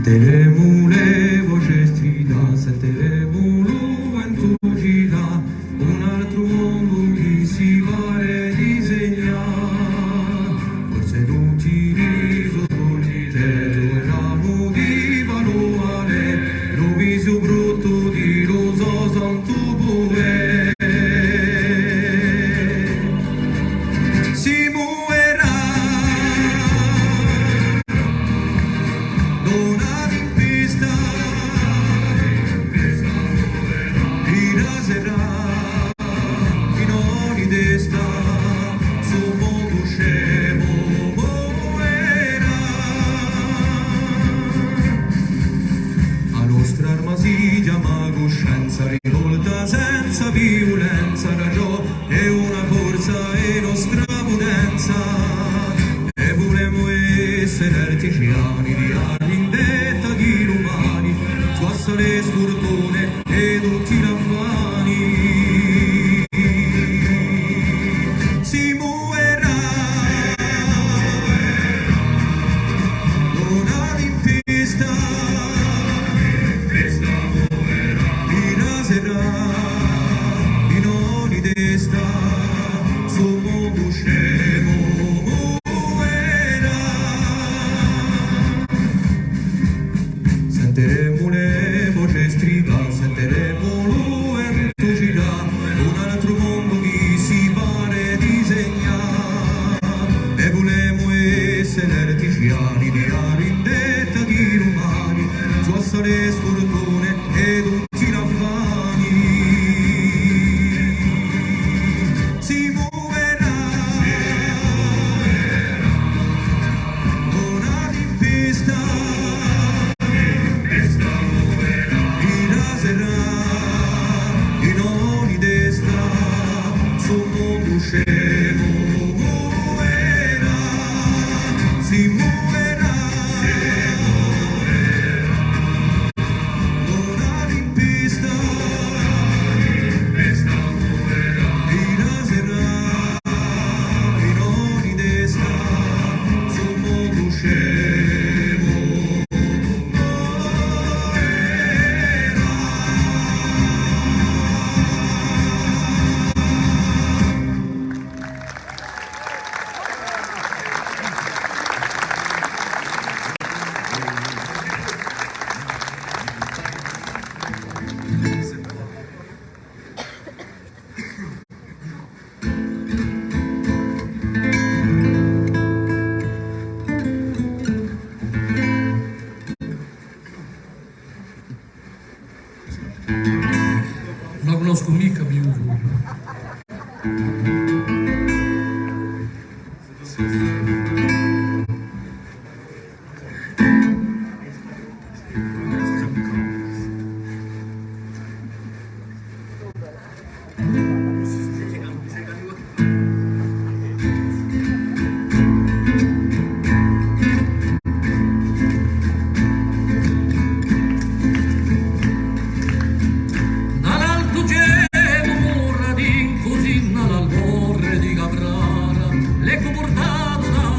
Sentiremo le voci strida, sentiremo l'uventu gira, un altro mondo che si pare disegnare. Forse tutti i sottolinei erano di valore, lo viso brutto di rosa santo poe. Si muoverà una tempesta, riraserà in ogni destra, su mondo scemo muoverà. La nostra arma si chiama coscienza, rivolta senza violenza, ragione è una forza e nostra potenza. E volemo essere artigiani di anni in detta di romani, suassa le sfortune e tutti i raffani. Si muoverà una tempesta, riraserà in ogni destra, su mondo scemo. Sentiremo le voci strida, sentiremo l'uventu gira, un altro mondo che si pare disegnare. E volemo essere artigiani di ari in detta di romani, suassa le sfortune e tutti i raffani. Si muoverà una tempesta, in ogni destra, su mondo scemo muoverà. Si muoverà una tempesta, riraserà in ogni destra, su mondo scemo. Non la conosco mica più. Dall'alto gemo murra di cosina l'alborre di Caprara, l'ecco portato da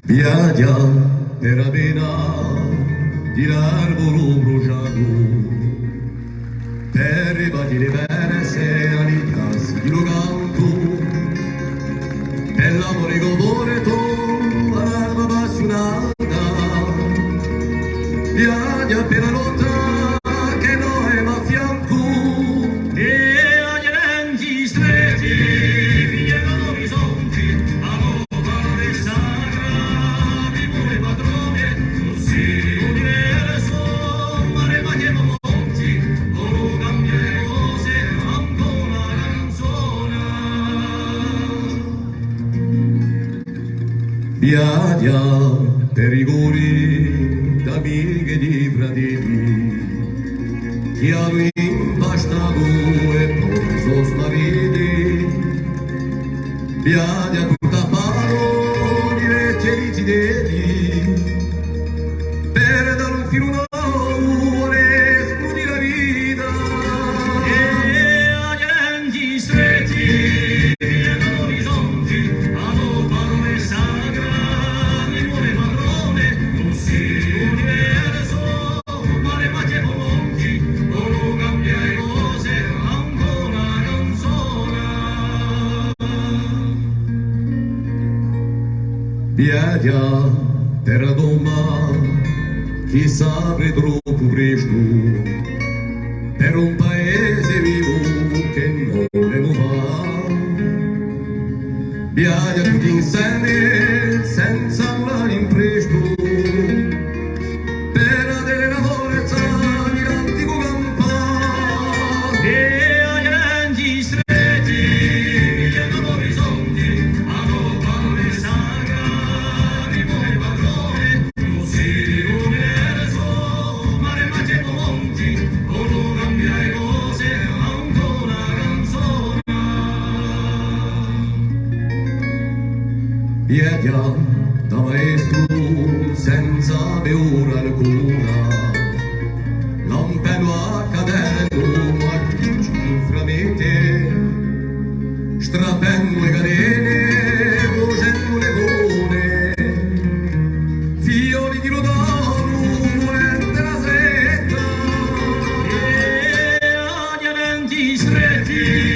Viaggia per la vena di l'arbolo bruciato, per ribadire diverse alitas di lo canto, per l'amore comune tu all'alba appassionata, viaggia per la lotta che noi ma a fianco, e agli eventi stretti, figli all'orizzonti, amore parole sacra. Viaggia per i cuori d'amiche e di fratelli che hanno impastato e poi sono smarriti. Viaggia tutta a palo di leggeri desideri per dare un filo nuovo e esplodere la vita. E agli eventi stretti figli all'orizzonti hanno parole sacre. Viaggia per la domma chi sa apre troppo presto per un paese vivo che non ne va. Viaggia tutti insieme senza un impresto per avere la forza di l'antico campano. E agli eventi stretti figli all'orizzonti hanno parole sacre. Viaggia da maestro senza paura alcuna, lampello a caderno a chiusi inframete, strappendo le catene, cuocendo le cone, fiori di lodano, volente la setta, e agli eventi stretti.